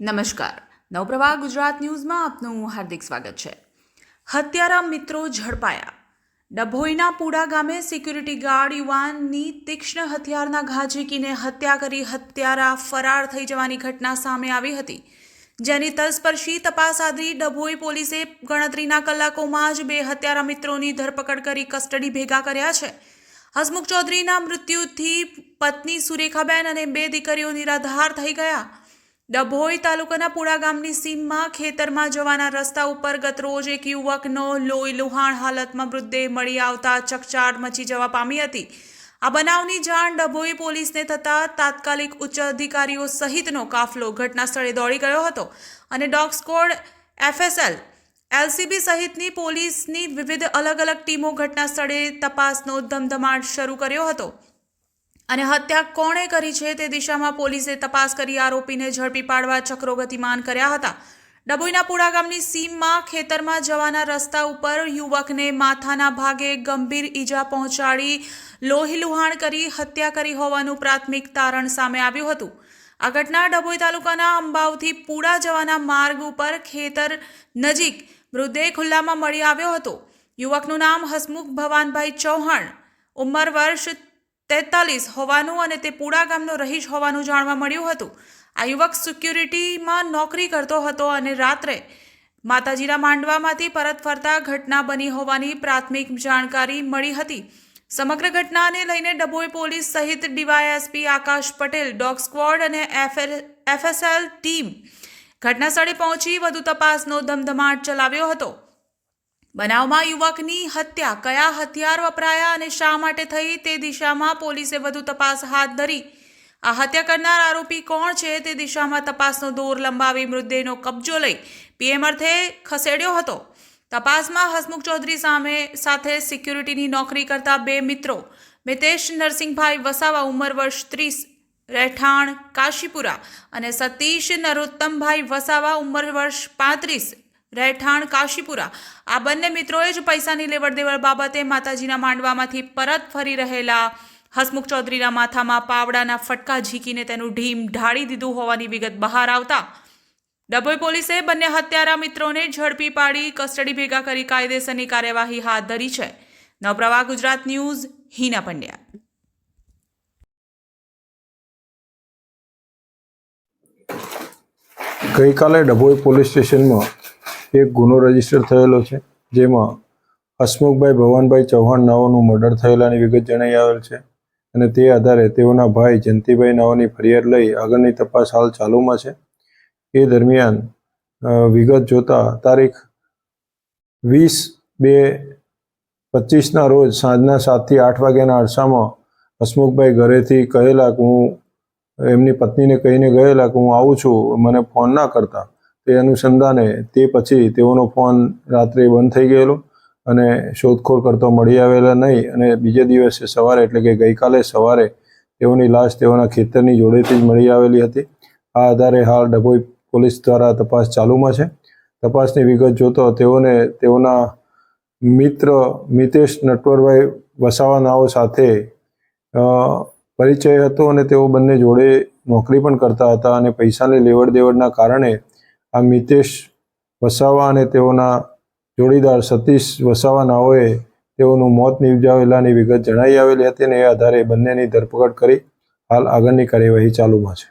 નમસ્કાર, નવપ્રવાહ ગુજરાત ન્યૂઝમાં આપનું હાર્દિક સ્વાગત છે। હત્યારા મિત્રો ઝડપાયા। ડભોઈના પુડા ગામે સિક્યુરિટી ગાર્ડ યુવાનની તીક્ષ્ણ હથિયારના ઘા ઝીંકીને હત્યા કરી હત્યારા ફરાર થઈ જવાની ઘટના સામે આવી હતી, જેની તલસ્પર્શી તપાસ આદરી ડભોઈ પોલીસે ગણતરીના કલાકોમાં જ બે હત્યારા મિત્રોની ધરપકડ કરી કસ્ટડી ભેગા કર્યા છે। હસમુખ ચૌધરીના મૃત્યુથી પત્ની સુરેખાબેન અને બે દીકરીઓ નિરાધાર થઈ ગયા। ડભોઈ તાલુકાના પુડા ગામની સીમમાં ખેતરમાં જવાના રસ્તા ઉપર ગતરોજ એક યુવકનો લોહી લુહાણ હાલતમાં મૃતદેહ મળી આવતા ચકચાર મચી જવા પામી હતી। આ બનાવની જાણ ડભોઈ પોલીસને થતાં તાત્કાલિક ઉચ્ચ અધિકારીઓ સહિતનો કાફલો ઘટના સ્થળે દોડી ગયો હતો અને ડોગ સ્ક્વોડ, FSL, LCB સહિતની પોલીસની વિવિધ અલગ અલગ ટીમો ઘટના સ્થળે તપાસનો ધમધમાટ શરૂ કર્યો હતો અને હત્યા કોણે કરી છે તે દિશામાં પોલીસે તપાસ કરી આરોપીને ઝડપી પાડવા ચક્રો ગતિમાન કર્યા હતા। ડભોઈના પુડા ગામની સીમમાં ખેતરમાં જવાના રસ્તા ઉપર યુવકને માથાના ભાગે ગંભીર ઈજા પહોંચાડી લોહી લુહાણ કરી હત્યા કરી હોવાનું પ્રાથમિક તારણ સામે આવ્યું હતું। આ ઘટના ડભોઈ તાલુકાના અંબાવથી પુડા જવાના માર્ગ ઉપર ખેતર નજીક મૃતદેહ ખુલ્લામાં મળી આવ્યો હતો। યુવકનું નામ હસમુખ ભવાનભાઈ ચૌહાણ, ઉંમર વર્ષ 43 હોવાનું અને તે પુડા ગામનો રહીશ હોવાનું જાણવા મળ્યું હતું। આ યુવક સિક્યુરિટીમાં નોકરી કરતો હતો અને રાત્રે માતાજીના માંડવામાંથી પરત ફરતા ઘટના બની હોવાની પ્રાથમિક જાણકારી મળી હતી। સમગ્ર ઘટનાને લઈને ડભોઈ પોલીસ સહિત DYSP આકાશ પટેલ, ડોગ સ્ક્વોડ અને FSL ટીમ ઘટના સ્થળે પહોંચી વધુ તપાસનો ધમધમાટ ચલાવ્યો હતો। બનાવમાં યુવકની હત્યા કયા હથિયાર વપરાયા અને શા માટે થઈ તે દિશામાં પોલીસે વધુ તપાસ હાથ ધરી। આ હત્યા કરનાર આરોપી કોણ છે તે દિશામાં તપાસનો દોર લંબાવી મૃતદેહનો કબજો લઈ PM અર્થે ખસેડ્યો હતો। તપાસમાં હસમુખ ચૌધરી સાથે સિક્યુરિટીની નોકરી કરતા બે મિત્રો મિતેશ નરસિંહભાઈ વસાવા, ઉંમર વર્ષ 30, રહેઠાણ કાશીપુરા અને સતીશ નરોત્તમભાઈ વસાવા, ઉંમર વર્ષ 35, રહેઠાણ કાશીપુરા। આ બંને મિત્રોએ જ પૈસાની લેવડ દેવડ બાબતે માતાજીના માંડવામાંથી પરત ફરી રહેલા હસમુખ ચૌધરીના માથામાં પાવડાના ફટકા ઝીંકીને તેનું ઢીમ ઢાળી દીધું હોવાની વિગત બહાર આવતા ડભોઈ પોલીસે બંને હત્યારા મિત્રોને ઝડપી પાડી કસ્ટડી ભેગા કરી કાયદેસરની કાર્યવાહી હાથ ધરી છે। નવપ્રવાહ ગુજરાત ન્યૂઝ, હિના પંડ્યા। ગઈકાલે ડભોઈ પોલીસ સ્ટેશનમાં એક ગુનો રજીસ્ટર થયેલો છે, જેમાં હસમુખભાઈ ભવાનભાઈ ચૌહાણ નાઓનું મર્ડર થયેલાની વિગત જણાઈ આવેલ છે અને તે આધારે તેઓના ભાઈ જયંતિભાઈ નાઓની ફરિયાદ લઈ આગળની તપાસ હાલ ચાલુમાં છે। એ દરમિયાન વિગત જોતા તારીખ 20/2/25ના રોજ સાંજના 7 થી 8 વાગ્યાના અરસામાં હસમુખભાઈ ઘરેથી કહેલા કે હું એમની પત્નીને કહીને ગયેલા કે હું આવું છું, મને ફોન ના કરતા। તે અનુસંધાને તે પછી તેઓનો ફોન રાત્રે બંધ થઈ ગયેલો અને શોધખોળ કરતો મળી આવેલા નહીં અને બીજે દિવસે સવારે એટલે કે ગઈકાલે સવારે તેઓની લાશ તેઓના ખેતરની જોડેથી જ મળી આવેલી હતી। આ આધારે હાલ ડભોઈ પોલીસ દ્વારા તપાસ ચાલુમાં છે। તપાસની વિગત જોતો તેઓના મિત્ર મિતેશ નટવરભાઈ વસાવા નાઓ સાથે પરિચય હતો અને તેઓ બંને જોડે નોકરી પણ કરતા હતા અને પૈસાની લેવડ દેવડના કારણે આ મિતેશ વસાવા અને તેઓના જોડીદાર સતીશ વસાવા નાઓએ તેઓનું મોત નિપજાવેલાની વિગત જણાઈ આવેલી હતી અને એ આધારે બંનેની ધરપકડ કરી હાલ આગળની કાર્યવાહી ચાલુમાં છે।